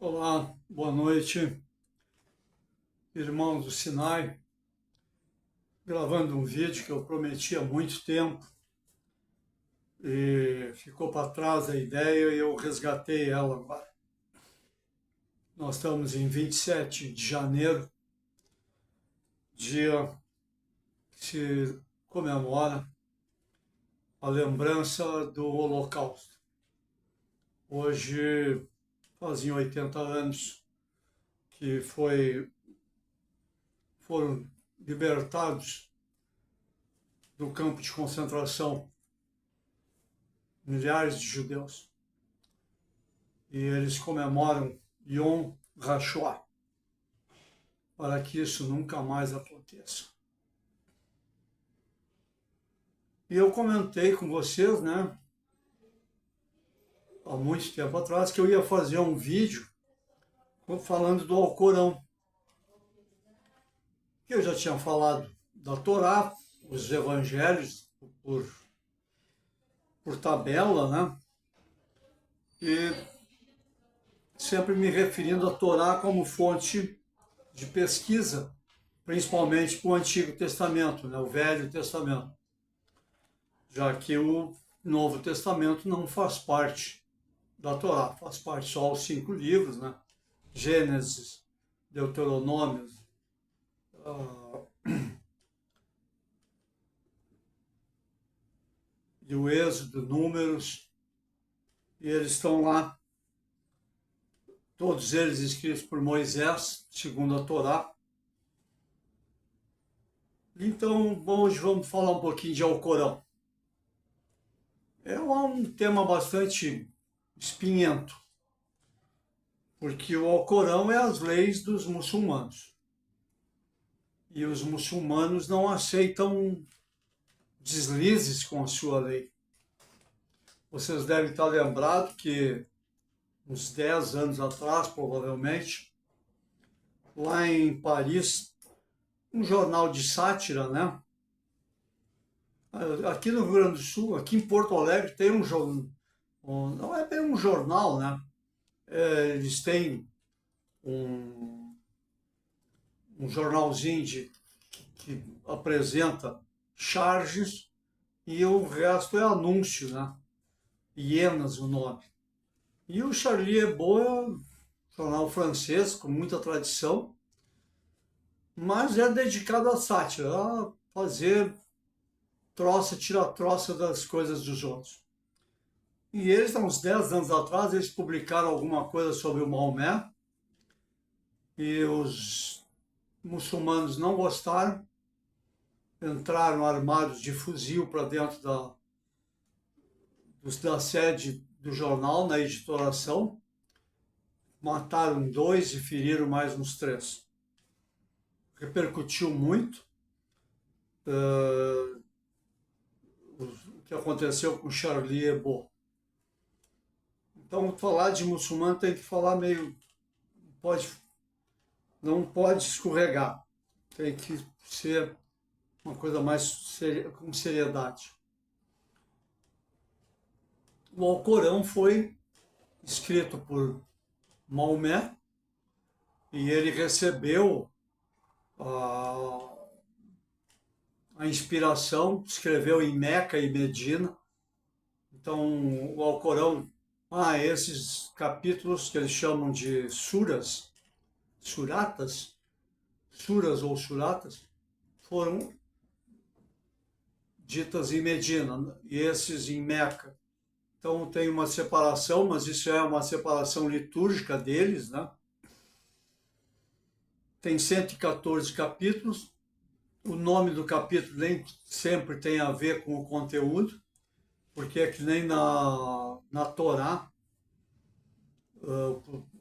Olá, boa noite, irmãos do Sinai. Gravando um vídeo que eu prometi há muito tempo e ficou para trás a ideia e eu resgatei ela agora. Nós estamos em 27 de janeiro, dia que se comemora a lembrança do Holocausto. Hoje fazem 80 anos que foram libertados do campo de concentração milhares de judeus. E eles comemoram Yom HaShoah, para que isso nunca mais aconteça. E eu comentei com vocês, né, há muito tempo atrás, que eu ia fazer um vídeo falando do Alcorão. Que eu já tinha falado da Torá, os evangelhos, por tabela, né, e sempre me referindo à Torá como fonte de pesquisa, principalmente para o Antigo Testamento, né, o Velho Testamento, já que o Novo Testamento não faz parte da Torá, faz parte só os 5 livros, né? Gênesis, Deuteronômio, e o Êxodo, Números, e eles estão lá, todos eles escritos por Moisés, segundo a Torá. Então, hoje vamos falar um pouquinho de Alcorão. É um tema bastante espinhento, porque o Alcorão é as leis dos muçulmanos. E os muçulmanos não aceitam deslizes com a sua lei. Vocês devem estar lembrados que uns 10 anos atrás, provavelmente, lá em Paris, um jornal de sátira, né? Aqui no Rio Grande do Sul, aqui em Porto Alegre, tem um jornal, não é bem um jornal, né? Eles têm um jornalzinho que apresenta charges e o resto é anúncio, né? Hienas o nome. E o Charlie Hebdo é um jornal francês com muita tradição, mas é dedicado à sátira, a fazer troça, tirar troça das coisas dos outros. E eles, há uns 10 anos atrás, eles publicaram alguma coisa sobre o Maomé e os muçulmanos não gostaram, entraram armados de fuzil para dentro da sede do jornal, na editoração, mataram 2 e feriram mais uns 3. Repercutiu muito o que aconteceu com Charlie Hebdo. Então, falar de muçulmano tem que falar meio... não pode escorregar. Tem que ser uma coisa mais com seriedade. O Alcorão foi escrito por Maomé e ele recebeu a inspiração, escreveu em Meca e Medina. Então, o Alcorão, esses capítulos que eles chamam de suras ou suratas, foram ditas em Medina e esses em Meca. Então tem uma separação, mas isso é uma separação litúrgica deles, né? Tem 114 capítulos. O nome do capítulo nem sempre tem a ver com o conteúdo, porque é que nem na Torá,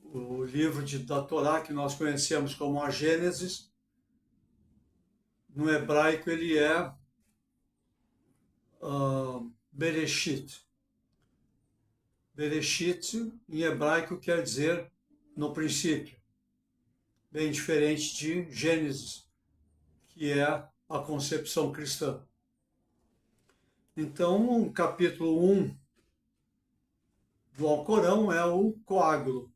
o livro da Torá que nós conhecemos como a Gênesis, no hebraico ele é Bereshit. Bereshit, em hebraico, quer dizer no princípio, bem diferente de Gênesis, que é a concepção cristã. Então, o capítulo 1 do Alcorão é o coágulo.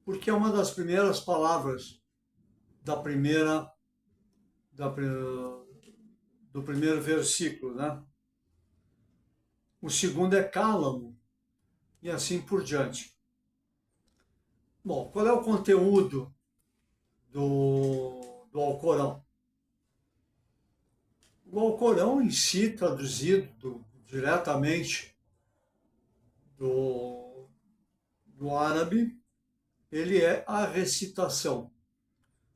porque é uma das primeiras palavras da primeira, da, do primeiro versículo, né? O segundo é cálamo, e assim por diante. Bom, qual é o conteúdo do Alcorão? O Alcorão em si, traduzido diretamente do árabe, ele é a recitação,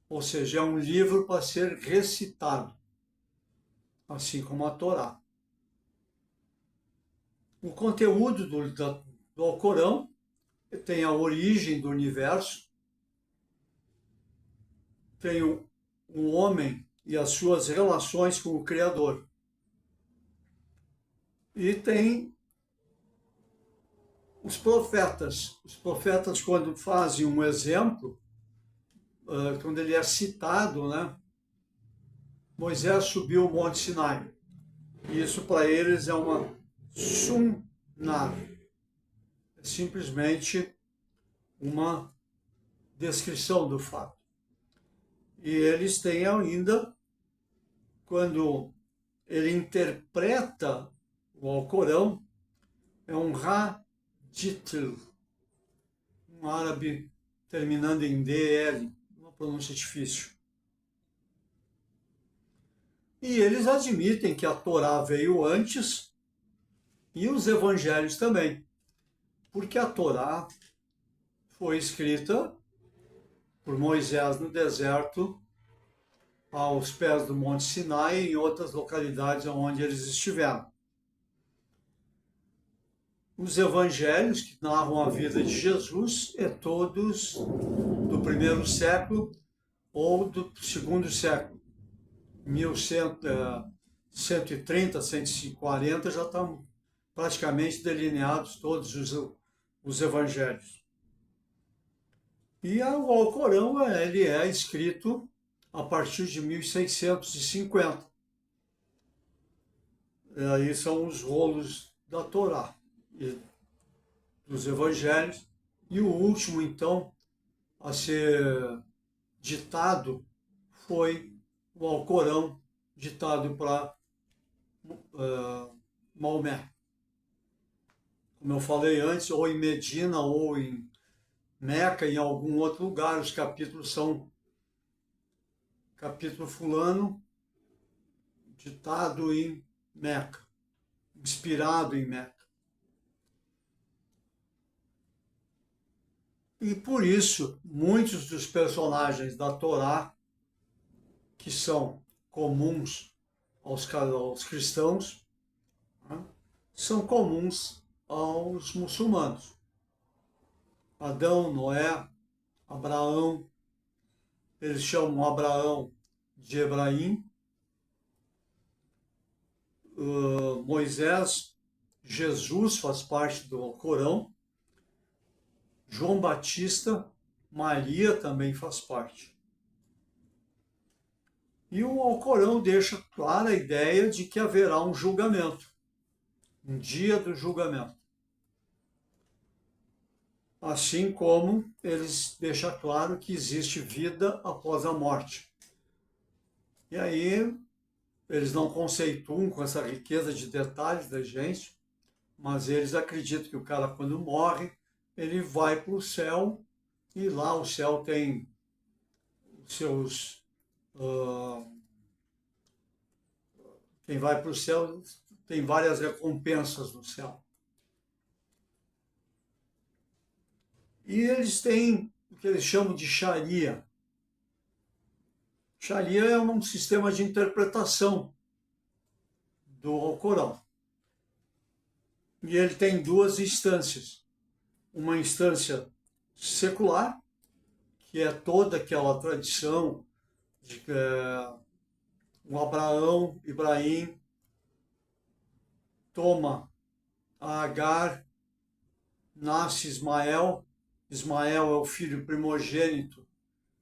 ou seja, é um livro para ser recitado, assim como a Torá. O conteúdo do Alcorão tem a origem do universo, tem o homem e as suas relações com o Criador. E tem os profetas. Os profetas, quando fazem um exemplo, quando ele é citado, né? Moisés subiu o Monte Sinai. Isso para eles é uma sunnah. É simplesmente uma descrição do fato. E eles têm ainda, quando ele interpreta o Alcorão, é um hadith, um árabe terminando em DL, uma pronúncia difícil. E eles admitem que a Torá veio antes e os evangelhos também, porque a Torá foi escrita por Moisés no deserto, aos pés do Monte Sinai e em outras localidades onde eles estiveram. Os evangelhos que narram a vida de Jesus é todos do primeiro século ou do segundo século. 1130, 140 já estão praticamente delineados todos os evangelhos. E o Alcorão, ele é escrito a partir de 1650. Aí são os rolos da Torá e dos evangelhos. E o último, então, a ser ditado foi o Alcorão, ditado para Maomé. Como eu falei antes, ou em Medina ou em Meca, em algum outro lugar, os capítulos são capítulo fulano, ditado em Meca, inspirado em Meca. E por isso, muitos dos personagens da Torá, que são comuns aos cristãos, né, são comuns aos muçulmanos. Adão, Noé, Abraão, eles chamam Abraão de Ebraim, Moisés, Jesus faz parte do Alcorão, João Batista, Maria também faz parte. E o Alcorão deixa clara a ideia de que haverá um julgamento, um dia do julgamento. Assim como eles deixam claro que existe vida após a morte. E aí eles não conceituam com essa riqueza de detalhes da gente, mas eles acreditam que o cara, quando morre, ele vai para o céu, e lá o céu tem os seus... quem vai para o céu tem várias recompensas no céu. E eles têm o que eles chamam de Sharia. Sharia é um sistema de interpretação do Alcorão. E ele tem duas instâncias. Uma instância secular, que é toda aquela tradição de que o Abraão, Ibrahim, toma a Agar, nasce Ismael. Ismael é o filho primogênito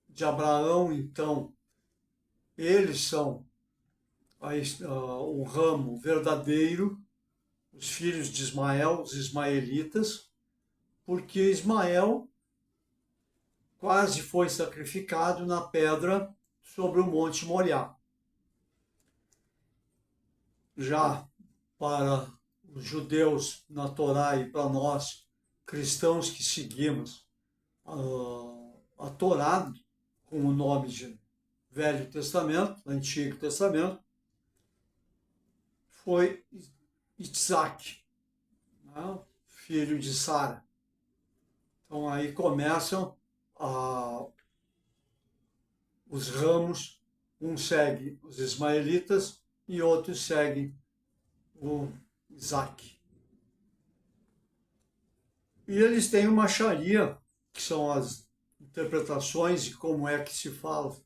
de Abraão, então eles são o ramo verdadeiro, os filhos de Ismael, os ismaelitas, porque Ismael quase foi sacrificado na pedra sobre o Monte Moriá. Já para os judeus na Torá e para nós, cristãos que seguimos a Torá, com o nome de Velho Testamento, Antigo Testamento, foi Isaac, né, filho de Sara. Então aí começam os ramos, um segue os ismaelitas e outro segue o Isaac. E eles têm uma sharia, que são as interpretações de como é que se fala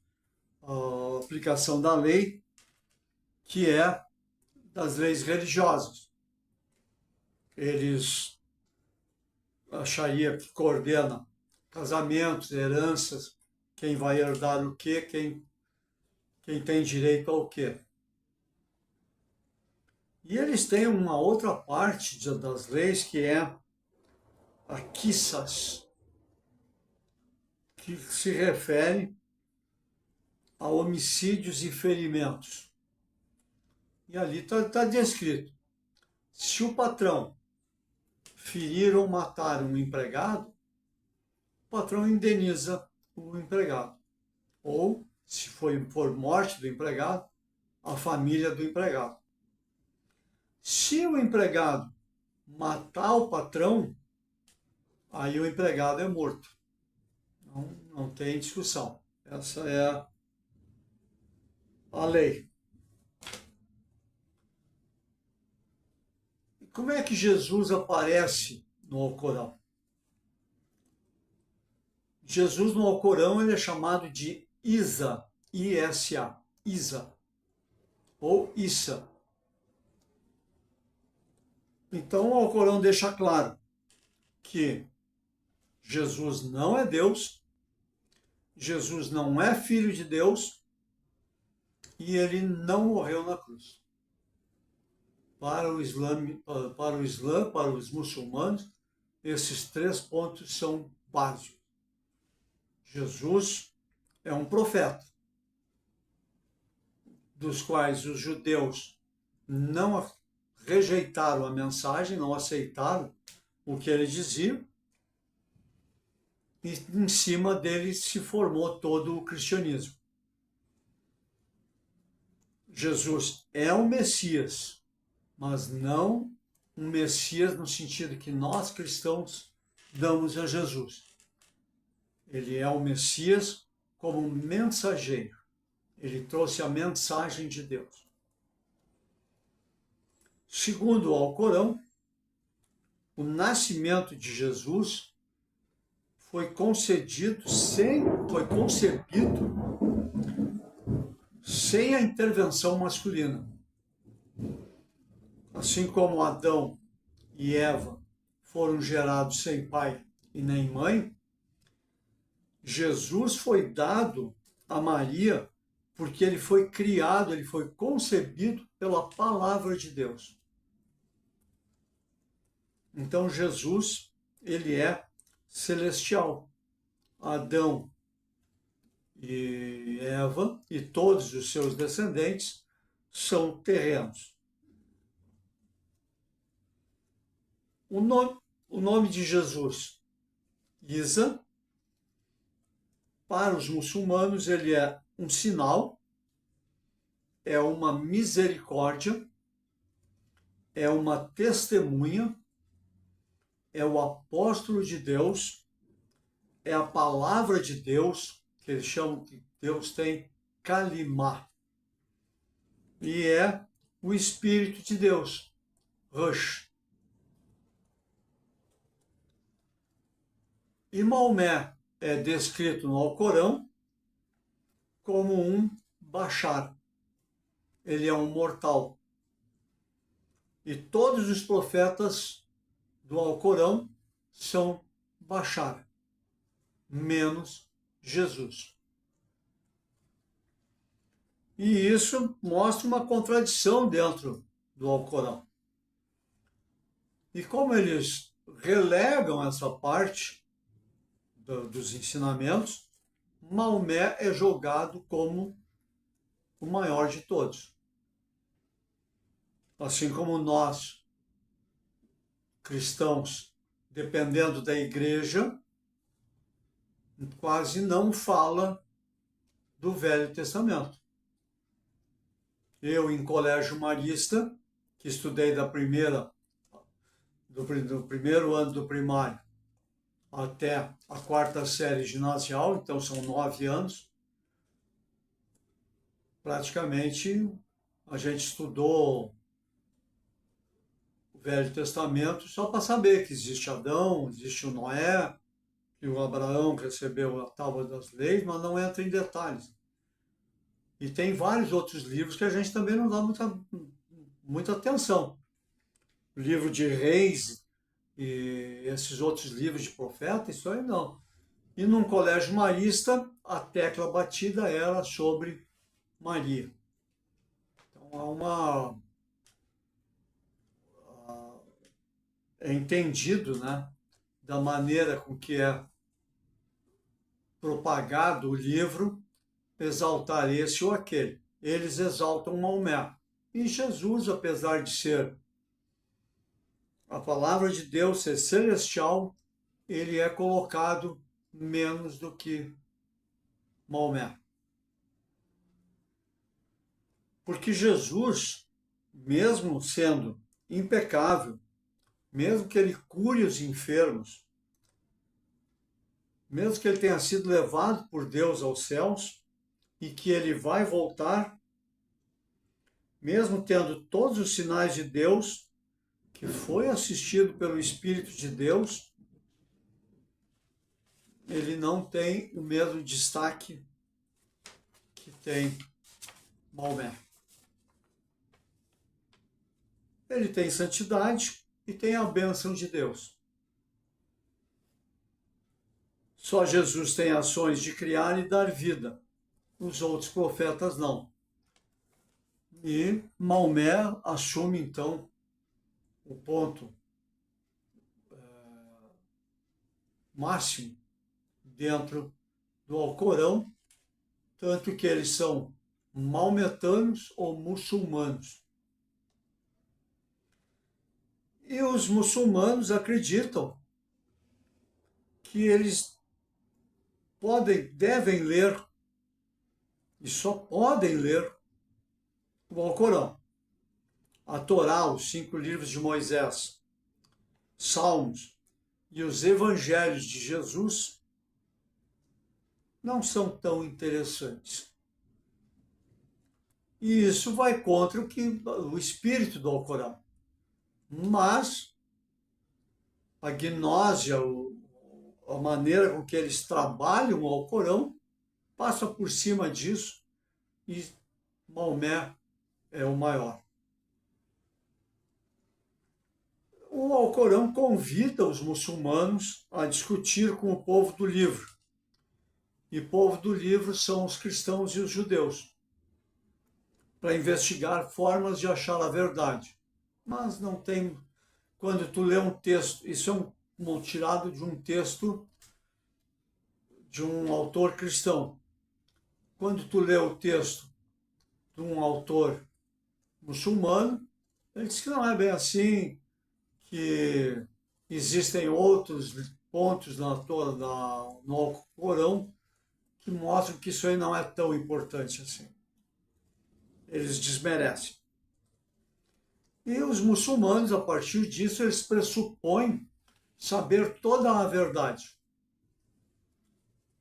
a aplicação da lei, que é das leis religiosas. Eles, a sharia que coordena casamentos, heranças, quem vai herdar o quê, quem tem direito ao quê. E eles têm uma outra parte das leis que é a quissas, que se refere a homicídios e ferimentos. E ali está descrito: se o patrão ferir ou matar um empregado, o patrão indeniza o empregado. Ou, se for morte do empregado, a família do empregado. Se o empregado matar o patrão, aí o empregado é morto. Não tem discussão. Essa é a lei. E como é que Jesus aparece no Alcorão? Jesus no Alcorão ele é chamado de Isa, I-S-A, Isa, ou Issa. Então o Alcorão deixa claro que Jesus não é Deus, Jesus não é filho de Deus e ele não morreu na cruz. Para o Islã, para os muçulmanos, esses 3 pontos são básicos. Jesus é um profeta, dos quais os judeus não rejeitaram a mensagem, não aceitaram o que ele dizia, e em cima dele se formou todo o cristianismo. Jesus é o Messias, mas não um Messias no sentido que nós cristãos damos a Jesus. Ele é o Messias como mensageiro. Ele trouxe a mensagem de Deus. Segundo o Alcorão, o nascimento de Jesus foi concebido sem a intervenção masculina. Assim como Adão e Eva foram gerados sem pai e nem mãe, Jesus foi dado a Maria porque ele foi criado, ele foi concebido pela palavra de Deus. Então Jesus, ele é celestial. Adão e Eva e todos os seus descendentes são terrenos. O nome de Jesus, Isa, para os muçulmanos, ele é um sinal, é uma misericórdia, é uma testemunha, é o apóstolo de Deus, é a palavra de Deus, que eles chamam que Deus tem Kalimá, e é o Espírito de Deus, Rush. E Maomé é descrito no Alcorão como um Bashar. Ele é um mortal. E todos os profetas do Alcorão são Bashar, menos Jesus. E isso mostra uma contradição dentro do Alcorão. E como eles relegam essa parte dos ensinamentos, Maomé é jogado como o maior de todos. Assim como nós, cristãos, dependendo da igreja, quase não fala do Velho Testamento. Eu, em colégio marista, que estudei do primeiro ano do primário até a quarta série ginasial, então são 9 anos, praticamente a gente estudou o Velho Testamento só para saber que existe Adão, existe o Noé, que o Abraão recebeu a Tábua das Leis, mas não entra em detalhes. E tem vários outros livros que a gente também não dá muita atenção. O livro de Reis e esses outros livros de profeta, isso aí não. E num colégio marista, a tecla batida era sobre Maria. Então é entendido, né, da maneira com que é propagado o livro, exaltar esse ou aquele. Eles exaltam Maomé. E Jesus, apesar de ser a palavra de Deus, ser celestial, ele é colocado menos do que Maomé. Porque Jesus, mesmo sendo impecável, mesmo que ele cure os enfermos, mesmo que ele tenha sido levado por Deus aos céus e que ele vai voltar, mesmo tendo todos os sinais de Deus, que foi assistido pelo Espírito de Deus, ele não tem o mesmo destaque que tem Maomé. Ele tem santidade e tem a bênção de Deus. Só Jesus tem ações de criar e dar vida. Os outros profetas não. E Maomé assume, então, o ponto máximo dentro do Alcorão, tanto que eles são maometanos ou muçulmanos. E os muçulmanos acreditam que eles devem ler, e só podem ler, o Alcorão. A Torá, os 5 livros de Moisés, Salmos e os Evangelhos de Jesus não são tão interessantes. E isso vai contra o espírito do Alcorão. Mas a gnose, a maneira com que eles trabalham o Alcorão, passa por cima disso e Maomé é o maior. O Alcorão convida os muçulmanos a discutir com o povo do livro. E o povo do livro são os cristãos e os judeus, para investigar formas de achar a verdade. Mas não tem... Quando tu lê um texto, isso é tirado de um texto de um autor cristão. Quando tu lê o texto de um autor muçulmano, ele diz que não é bem assim, que existem outros pontos no Alcorão que mostram que isso aí não é tão importante assim. Eles desmerecem. E os muçulmanos, a partir disso, eles pressupõem saber toda a verdade.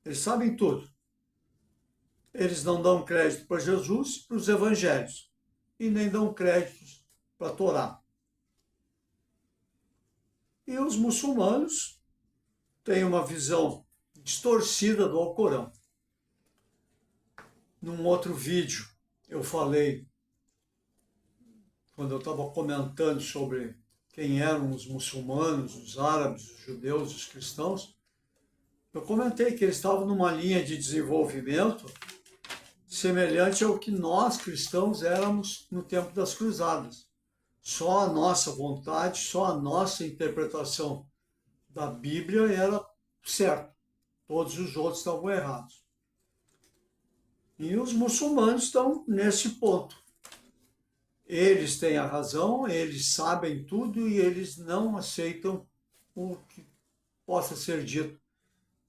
Eles sabem tudo. Eles não dão crédito para Jesus e para os evangelhos. E nem dão créditos para a Torá. E os muçulmanos têm uma visão distorcida do Alcorão. Num outro vídeo, eu falei, quando eu estava comentando sobre quem eram os muçulmanos, os árabes, os judeus, os cristãos, eu comentei que eles estavam numa linha de desenvolvimento semelhante ao que nós cristãos éramos no tempo das cruzadas. Só a nossa vontade, só a nossa interpretação da Bíblia era certa. Todos os outros estavam errados. E os muçulmanos estão nesse ponto. Eles têm a razão, eles sabem tudo e eles não aceitam o que possa ser dito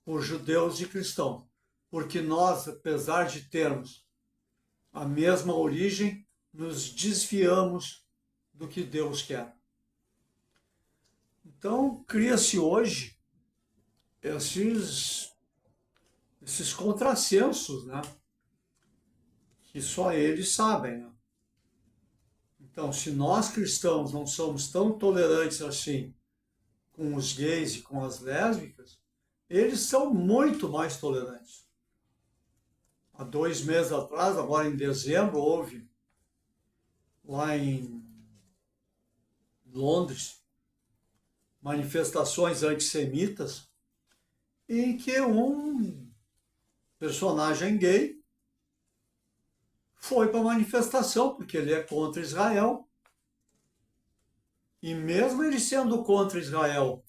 por judeus e cristãos. Porque nós, apesar de termos a mesma origem, nos desviamos do que Deus quer. Então, cria-se hoje esses contrassensos, né? Que só eles sabem, né? Então, se nós cristãos não somos tão tolerantes assim com os gays e com as lésbicas, eles são muito mais tolerantes. Há 2 meses atrás, agora em dezembro, houve lá em Londres manifestações antissemitas em que um personagem gay foi para a manifestação, porque ele é contra Israel. E mesmo ele sendo contra Israel,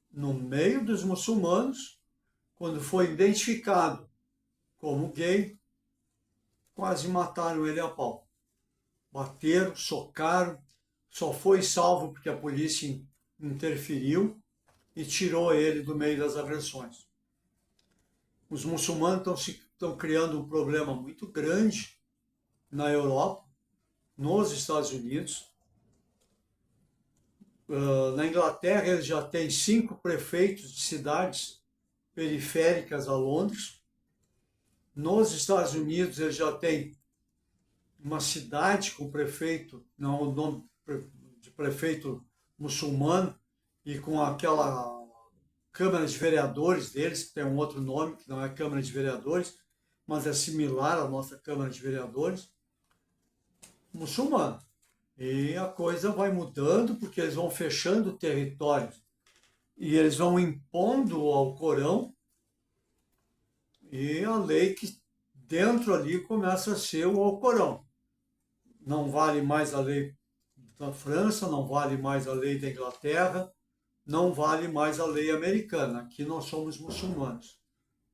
no meio dos muçulmanos, quando foi identificado como gay, quase mataram ele a pau. Bateram, socaram, só foi salvo porque a polícia interferiu e tirou ele do meio das agressões. Os muçulmanos estão criando um problema muito grande na Europa, nos Estados Unidos. Na Inglaterra, eles já têm 5 prefeitos de cidades periféricas a Londres. Nos Estados Unidos, eles já têm uma cidade com prefeito, não o nome de prefeito muçulmano, e com aquela Câmara de Vereadores deles, que tem um outro nome, que não é Câmara de Vereadores, mas é similar à nossa Câmara de Vereadores, muçulmano. E a coisa vai mudando porque eles vão fechando territórios e eles vão impondo ao Corão e a lei que dentro ali começa a ser o Alcorão. Não vale mais a lei da França, não vale mais a lei da Inglaterra, não vale mais a lei americana. Aqui nós somos muçulmanos,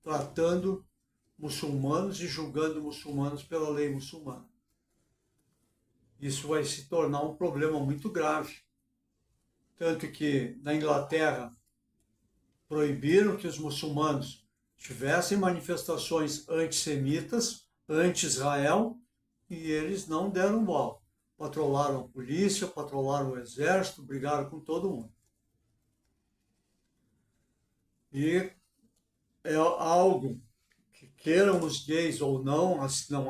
tratando muçulmanos e julgando muçulmanos pela lei muçulmana. Isso vai se tornar um problema muito grave. Tanto que na Inglaterra proibiram que os muçulmanos tivessem manifestações antissemitas, anti-Israel, e eles não deram bola. Patrolaram a polícia, patrolaram o exército, brigaram com todo mundo. E é algo que queiram os gays ou não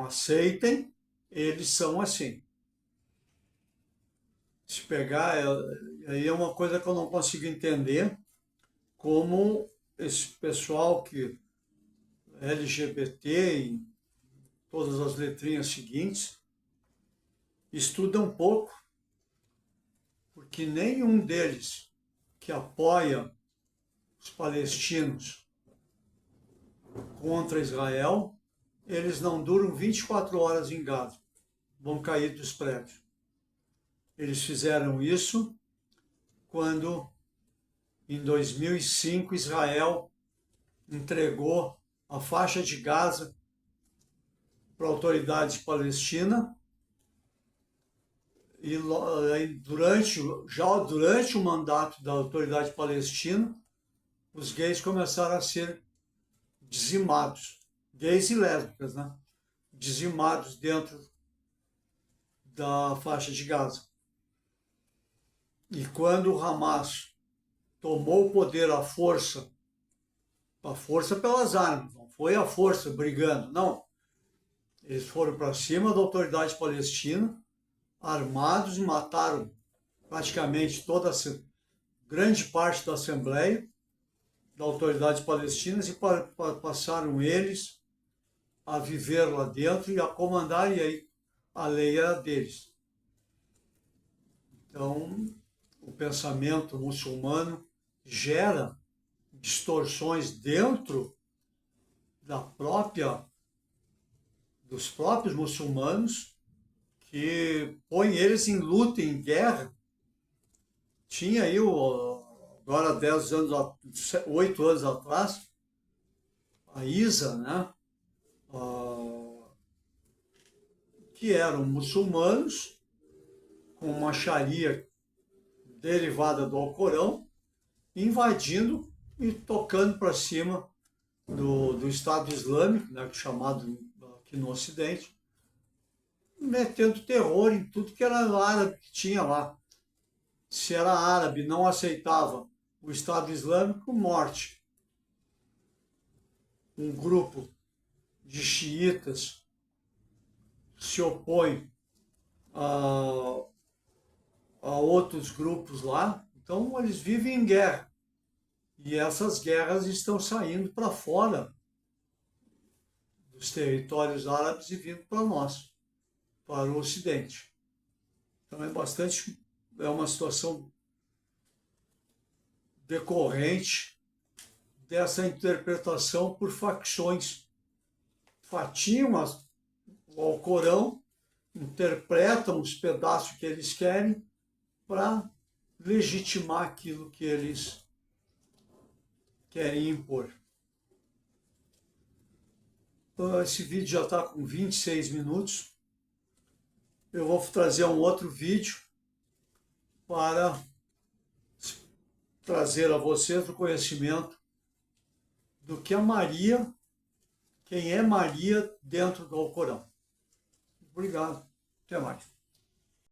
aceitem, eles são assim. Se pegar, aí é uma coisa que eu não consigo entender, como esse pessoal que LGBT e todas as letrinhas seguintes estuda um pouco, porque nenhum deles que apoia os palestinos contra Israel, eles não duram 24 horas em Gaza, vão cair dos prédios. Eles fizeram isso quando, em 2005, Israel entregou a faixa de Gaza para a autoridade palestina e durante o mandato da autoridade palestina, os gays começaram a ser dizimados, gays e lésbicas, né? Dizimados dentro da faixa de Gaza. E quando o Hamas tomou o poder à força pelas armas, não foi a força brigando, não. Eles foram para cima da autoridade palestina, armados, e mataram praticamente grande parte da Assembleia da autoridade palestina e passaram eles a viver lá dentro e a comandar, e aí a lei era deles. Então, o pensamento muçulmano gera distorções dentro dos próprios muçulmanos, que põe eles em luta, em guerra. Tinha aí, agora 8 anos atrás, a Isa, né? Que eram muçulmanos com uma Sharia derivada do Alcorão, invadindo e tocando para cima do Estado Islâmico, né, chamado aqui no Ocidente, metendo terror em tudo que era árabe que tinha lá. Se era árabe, não aceitava o Estado Islâmico, morte. Um grupo de xiitas se opõe a outros grupos lá, então eles vivem em guerra. E essas guerras estão saindo para fora dos territórios árabes e vindo para nós, para o Ocidente. Então é uma situação decorrente dessa interpretação por facções. Fatiam o Alcorão, interpretam os pedaços que eles querem para legitimar aquilo que eles querem impor. Então, esse vídeo já está com 26 minutos. Eu vou trazer um outro vídeo para trazer a vocês o conhecimento do que a Maria, quem é Maria dentro do Alcorão. Obrigado. Até mais.